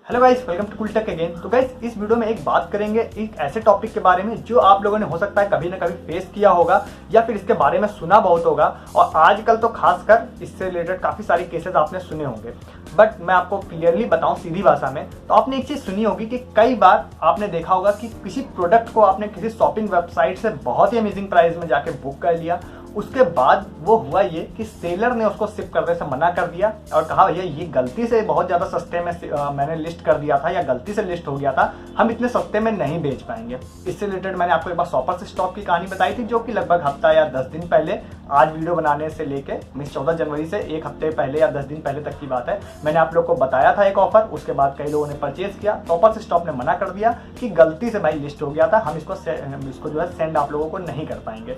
Hello guys, welcome to cool tech again. तो guys, इस video में एक बात करेंगे एक ऐसे टॉपिक के बारे में जो आप लोगों ने हो सकता है कभी ना कभी फेस किया होगा या फिर इसके बारे में सुना बहुत होगा, और आजकल तो खासकर इससे रिलेटेड काफ़ी सारे केसेस आपने सुने होंगे। बट मैं आपको क्लियरली बताऊं सीधी भाषा में, तो आपने एक चीज़ सुनी होगी कि कई बार आपने देखा होगा कि किसी प्रोडक्ट को आपने किसी शॉपिंग वेबसाइट से बहुत ही अमेजिंग प्राइस में जाके बुक कर लिया। उसके बाद वो हुआ ये कि सेलर ने उसको शिप करने से मना कर दिया और कहा भैया ये गलती से बहुत ज़्यादा सस्ते में मैंने लिस्ट कर दिया था या गलती से लिस्ट हो गया था, हम इतने सस्ते में नहीं बेच पाएंगे। इससे रिलेटेड मैंने आपको एक बार शॉपर से स्टॉप की कहानी बताई थी, जो कि लगभग हफ्ता या 10 दिन पहले, आज वीडियो बनाने से लेके 14 जनवरी से एक हफ्ते पहले या 10 दिन पहले तक की बात है, मैंने आप लोग को बताया था एक ऑफर। उसके बाद कई लोगों ने परचेज किया, शॉपर से स्टॉप ने मना कर दिया कि गलती से भाई लिस्ट हो गया था, हम इसको जो है सेंड आप लोगों को नहीं कर पाएंगे।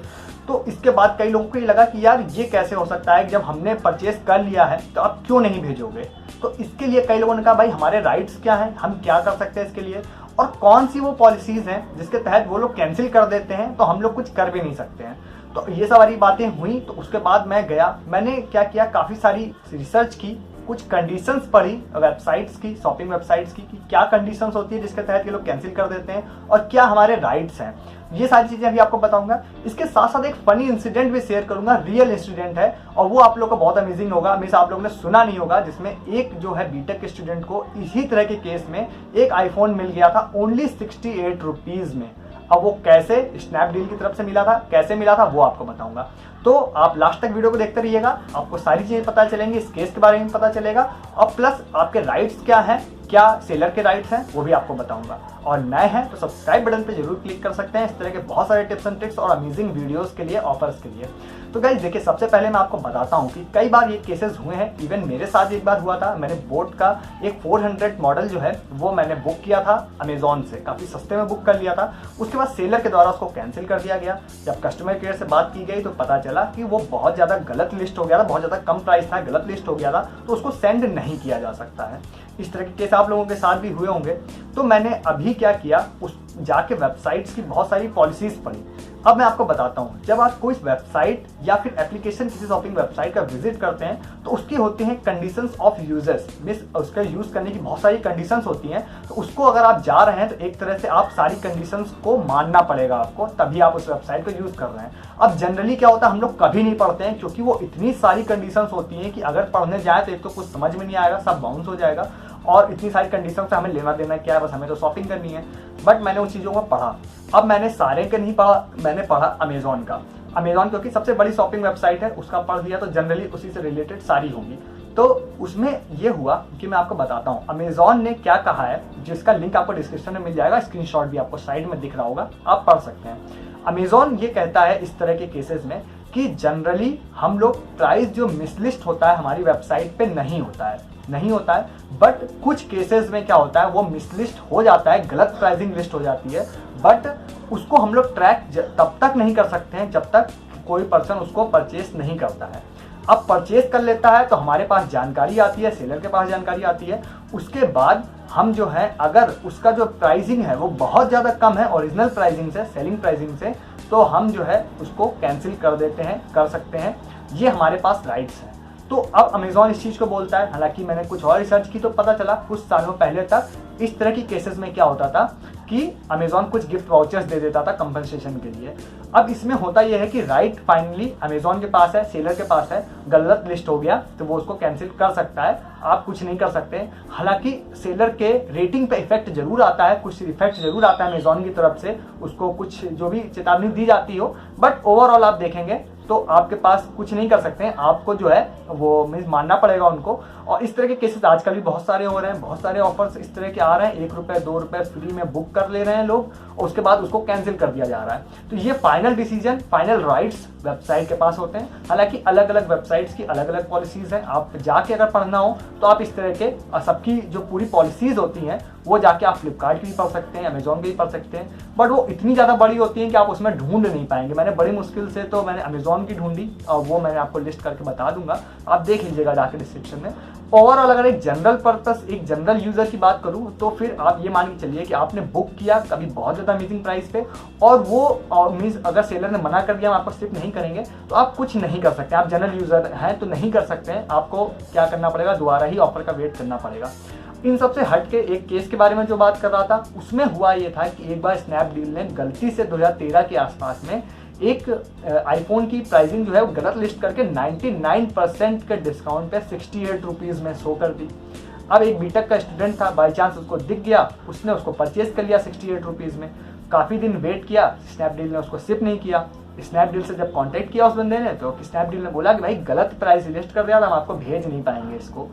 तो इसके बाद कई लोगों को ये लगा कि यार ये कैसे हो सकता है, जब हमने परचेज कर लिया है तो अब क्यों नहीं भेजोगे। तो इसके लिए कई लोगों ने कहा भाई हमारे राइट्स क्या हैं, हम क्या कर सकते हैं इसके लिए, और कौन सी वो पॉलिसीज हैं जिसके तहत वो लोग कैंसिल कर देते हैं तो हम लोग कुछ कर भी नहीं सकते हैं। तो ये सारी बातें हुई। तो उसके बाद मैंने क्या किया, काफ़ी सारी रिसर्च की, कुछ कंडीशंस पढ़ी वेबसाइट्स की, शॉपिंग वेबसाइट्स की, कि क्या कंडीशंस होती है जिसके तहत ये लोग कैंसिल कर देते हैं और क्या हमारे राइट्स हैं। ये सारी चीज़ें अभी आपको बताऊंगा। इसके साथ साथ एक फनी इंसिडेंट भी शेयर करूंगा, रियल इंसिडेंट है और वो आप लोग को बहुत अमेजिंग होगा, हमेशा आप लोगों ने सुना नहीं होगा, जिसमें एक जो है बीटेक के स्टूडेंट को इसी तरह के केस में एक आईफोन मिल गया था ओनली 68 रुपीज़ में। अब वो कैसे स्नैपडील की तरफ से मिला था, कैसे मिला था, वो आपको बताऊंगा। तो आप लास्ट तक वीडियो को देखते रहिएगा, आपको सारी चीजें पता चलेंगी, इस केस के बारे में पता चलेगा, और प्लस आपके राइट्स क्या हैं, क्या सेलर के राइट्स हैं, वो भी आपको बताऊंगा। और नए हैं तो सब्सक्राइब बटन पे जरूर क्लिक कर सकते हैं इस तरह के बहुत सारे टिप्स एंड ट्रिक्स और अमेजिंग वीडियोस के लिए, ऑफर्स के लिए। तो गाइस देखिए, सबसे पहले मैं आपको बताता हूं कि कई बार ये केसेस हुए हैं, इवन मेरे साथ एक बार हुआ था। मैंने बोट का एक 400 मॉडल जो है वो मैंने बुक किया था अमेजॉन से, काफ़ी सस्ते में बुक कर लिया था। उसके बाद सेलर के द्वारा उसको कैंसिल कर दिया गया। जब कस्टमर केयर से बात की गई तो पता चला कि वो बहुत ज़्यादा गलत लिस्ट हो गया था, बहुत ज़्यादा कम प्राइस था, गलत लिस्ट हो गया था, तो उसको सेंड नहीं किया जा सकता है। इस तरह के केस आप लोगों के साथ भी हुए होंगे। तो मैंने अभी क्या किया, उस जाके वेबसाइट्स की बहुत सारी पॉलिसीज पढ़ी। अब मैं आपको बताता हूँ, जब आप कोई वेबसाइट या फिर एप्लीकेशन किसी शॉपिंग वेबसाइट का विजिट करते हैं तो उसकी होती हैं कंडीशंस ऑफ यूजर्स, मींस उसका यूज करने की बहुत सारी कंडीशंस होती हैं। तो उसको अगर आप जा रहे हैं तो एक तरह से आप सारी कंडीशंस को मानना पड़ेगा आपको, तभी आप उस वेबसाइट को यूज कर रहे हैं। अब जनरली क्या होता है, हम लोग कभी नहीं पढ़ते हैं, क्योंकि वो इतनी सारी कंडीशंस होती हैं कि अगर पढ़ने जाए तो एक तो कुछ समझ में नहीं आएगा, सब बाउंस हो जाएगा, और इतनी सारी कंडीशन से हमें लेना देना क्या है, बस हमें तो शॉपिंग करनी है। बट मैंने उन चीज़ों को पढ़ा। अब मैंने सारे का नहीं पढ़ा, मैंने पढ़ा अमेजॉन का। अमेजॉन क्योंकि सबसे बड़ी शॉपिंग वेबसाइट है, उसका पढ़ दिया तो जनरली उसी से रिलेटेड सारी होगी। तो उसमें ये हुआ कि मैं आपको बताता हूँ अमेजॉन ने क्या कहा है, जिसका लिंक आपको डिस्क्रिप्शन में मिल जाएगा, स्क्रीनशॉट भी आपको साइड में दिख रहा होगा, आप पढ़ सकते हैं। अमेजॉन ये कहता है इस तरह के केसेस में कि जनरली हम लोग प्राइस जो मिसलिस्ट होता है हमारी वेबसाइट पे नहीं होता है, बट कुछ केसेस में क्या होता है, वो मिसलिस्ट हो जाता है, गलत प्राइसिंग लिस्ट हो जाती है, बट उसको हम लोग ट्रैक तब तक नहीं कर सकते हैं जब तक कोई पर्सन उसको परचेस नहीं करता है। अब परचेस कर लेता है तो हमारे पास जानकारी आती है, सेलर के पास जानकारी आती है, उसके बाद हम जो है अगर उसका जो प्राइसिंग है वो बहुत ज़्यादा कम है ओरिजिनल प्राइसिंग से, सेलिंग प्राइसिंग से, तो हम जो है उसको कैंसिल कर देते हैं, कर सकते हैं। ये हमारे पास राइट्स हैं। तो अब अमेजॉन इस चीज़ को बोलता है, हालांकि मैंने कुछ और रिसर्च की तो पता चला कुछ सालों पहले तक इस तरह की केसेस में क्या होता था कि अमेजॉन कुछ गिफ्ट वाउचर्स दे देता था कंपनसेशन के लिए। अब इसमें होता यह है कि राइट फाइनली अमेजॉन के पास है, सेलर के पास है, गलत लिस्ट हो गया तो वो उसको कैंसिल कर सकता है, आप कुछ नहीं कर सकते। हालांकि सेलर के रेटिंग पे इफेक्ट जरूर आता है, कुछ इफेक्ट जरूर आता है अमेजॉन की तरफ से, उसको कुछ जो भी चेतावनी दी जाती हो, बट ओवरऑल आप देखेंगे तो आपके पास कुछ नहीं कर सकते हैं, आपको जो है वो मानना पड़ेगा उनको। और इस तरह के केसेस आजकल भी बहुत सारे हो रहे हैं, बहुत सारे ऑफर्स इस तरह के आ रहे हैं, 1 रुपये 2 रुपये फ्री में बुक कर ले रहे हैं लोग और उसके बाद उसको कैंसिल कर दिया जा रहा है। तो ये final decision, final rights website के पास होते हैं। हालांकि अलग अलग वेबसाइट्स की अलग अलग पॉलिसीज हैं, आप जाके अगर पढ़ना हो तो आप इस तरह के सबकी जो पूरी पॉलिसीज होती हैं वो जाके आप फ्लिपकार्ट की भी पढ़ सकते हैं, अमेजॉन की भी पढ़ सकते हैं, बट वो इतनी ज़्यादा बड़ी होती हैं कि आप उसमें ढूंढ नहीं पाएंगे। मैंने बड़ी मुश्किल से तो मैंने अमेजॉन की ढूंढी और वो मैंने आपको लिस्ट करके बता दूंगा, आप देख लीजिएगा जाके डिस्क्रिप्शन में। ओवरऑल अगर एक जनरल पर्पस, एक जनरल यूजर की बात करूं तो फिर आप ये मान के चलिए कि आपने बुक किया कभी बहुत ज़्यादा अमेजिंग प्राइस पे और वो मीन्स अगर सेलर ने मना कर दिया हम आपको शिप नहीं करेंगे तो आप कुछ नहीं कर सकते। आप जनरल यूजर हैं तो नहीं कर सकते हैं, आपको क्या करना पड़ेगा, दोबारा ही ऑफर का वेट करना पड़ेगा। इन सबसे हट के एक केस के बारे में जो बात कर रहा था, उसमें हुआ ये था कि एक बार स्नैपडील ने गलती से 2013 के आसपास में एक आईफोन की प्राइसिंग जो है वो गलत लिस्ट करके 99% के डिस्काउंट पे 68 रुपीज़ में शो कर दी। अब एक बीटेक का स्टूडेंट था, बाई चांस उसको दिख गया, उसने उसको परचेज कर लिया 68 रुपीज़ में। काफ़ी दिन वेट किया, स्नैपडील ने उसको शिप नहीं किया। स्नैपडील से जब कांटेक्ट किया उस बंदे ने, तो स्नैपडील ने बोला कि भाई गलत प्राइस लिस्ट कर दिया था, हम आपको भेज नहीं पाएंगे इसको।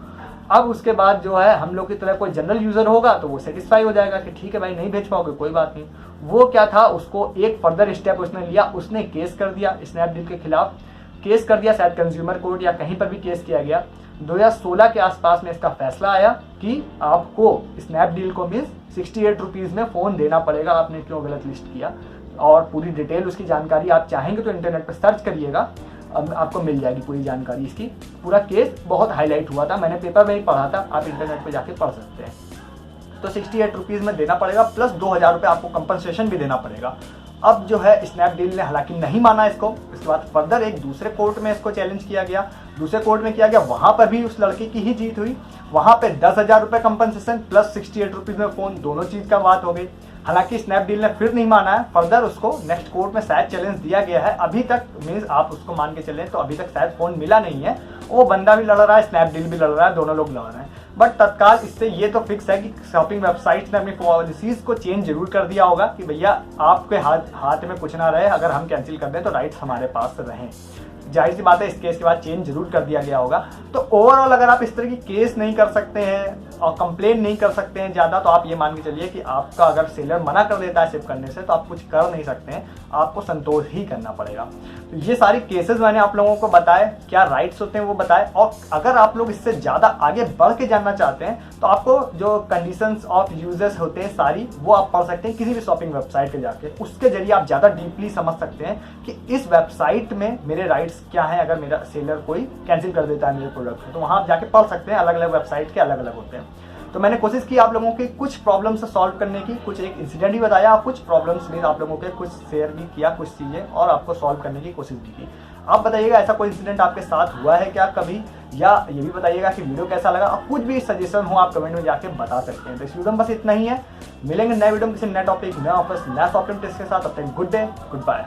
अब उसके बाद जो है हम लोग की तरह कोई जनरल यूज़र होगा तो वो सेटिस्फाई हो जाएगा कि ठीक है भाई नहीं भेज पाओगे कोई बात नहीं। वो क्या था, उसको एक फर्दर स्टेप उसने लिया, उसने केस कर दिया स्नैपडील के खिलाफ। केस कर दिया, शायद कंज्यूमर कोर्ट या कहीं पर भी केस किया गया। 2016 के आसपास में इसका फैसला आया कि आपको स्नैपडील को मीन्स 68 रुपीज़ में फ़ोन देना पड़ेगा, आपने क्यों गलत लिस्ट किया। और पूरी डिटेल उसकी जानकारी आप चाहेंगे तो इंटरनेट पर सर्च करिएगा, आपको मिल जाएगी पूरी जानकारी इसकी। पूरा केस बहुत हाईलाइट हुआ था, मैंने पेपर में ही पढ़ा था, आप इंटरनेट पे जाके पढ़ सकते हैं। तो 68 रुपीज़ में देना पड़ेगा, प्लस 2000 रुपये आपको कंपनसेशन भी देना पड़ेगा। अब जो है स्नैपडील ने हालांकि नहीं माना इसको। इसके बाद फर्दर एक दूसरे कोर्ट में इसको चैलेंज किया गया, दूसरे कोर्ट में किया गया, वहाँ पर भी उस लड़के की ही जीत हुई। वहाँ पे 10,000 रुपये कंपनसेशन प्लस 68 रुपीज़ में फ़ोन, दोनों चीज़ का बात हो गई। हालांकि स्नैपडील ने फिर नहीं माना है, फर्दर उसको नेक्स्ट कोर्ट में शायद चैलेंज दिया गया है। अभी तक मीन्स आप उसको मान के चलें तो अभी तक शायद फ़ोन मिला नहीं है। वो बंदा भी लड़ रहा है, स्नैपडील भी लड़ रहा है, दोनों लोग लड़ रहे हैं। बट तत्काल इससे ये तो फिक्स है कि शॉपिंग वेबसाइट्स ने अपनी पॉलिसीज़ को चेंज जरूर कर दिया होगा कि भैया आपके हाथ में कुछ ना रहे, अगर हम कैंसिल कर दें तो राइट्स हमारे पास रहें। जाहिर सी बात है इस केस के बाद चेंज जरूर कर दिया गया होगा। तो ओवरऑल अगर आप इस तरह की केस नहीं कर सकते हैं और कंप्लेन नहीं कर सकते हैं ज़्यादा, तो आप ये मान के चलिए कि आपका अगर सेलर मना कर देता है शिप करने से तो आप कुछ कर नहीं सकते हैं, आपको संतोष ही करना पड़ेगा। तो ये सारी केसेस मैंने आप लोगों को बताए, क्या राइट्स होते हैं वो बताए। और अगर आप लोग इससे ज़्यादा आगे बढ़ के जानना चाहते हैं तो आपको जो कंडीशंस ऑफ यूजेस होते हैं सारी, वो आप पढ़ सकते हैं किसी भी शॉपिंग वेबसाइट पे जाके। उसके जरिए आप ज़्यादा डीपली समझ सकते हैं कि इस वेबसाइट में मेरे राइट्स क्या है अगर मेरा सेलर कोई कैंसिल कर देता है मेरे प्रोडक्ट को। तो वहाँ आप जाके पढ़ सकते हैं, अलग अलग वेबसाइट के अलग अलग होते हैं। तो मैंने कोशिश की आप लोगों के कुछ प्रॉब्लम्स सॉल्व करने की, कुछ एक इंसिडेंट भी बताया और कुछ प्रॉब्लम्स भी आप लोगों के कुछ शेयर भी किया, कुछ चीज़ें और आपको सॉल्व करने की कोशिश भी की। आप बताइएगा ऐसा कोई इंसिडेंट आपके साथ हुआ है क्या कभी, या ये भी बताइएगा कि वीडियो कैसा लगा। और कुछ भी सजेशन हो आप कमेंट में जाके बता सकते हैं। तो इस वीडियो में बस इतना ही है, मिलेंगे नए वीडियो में किसी नए टॉपिक, नए ऑफर्स, नया शॉपिंग टिप्स के साथ। तब तक गुड डे, गुड बाय।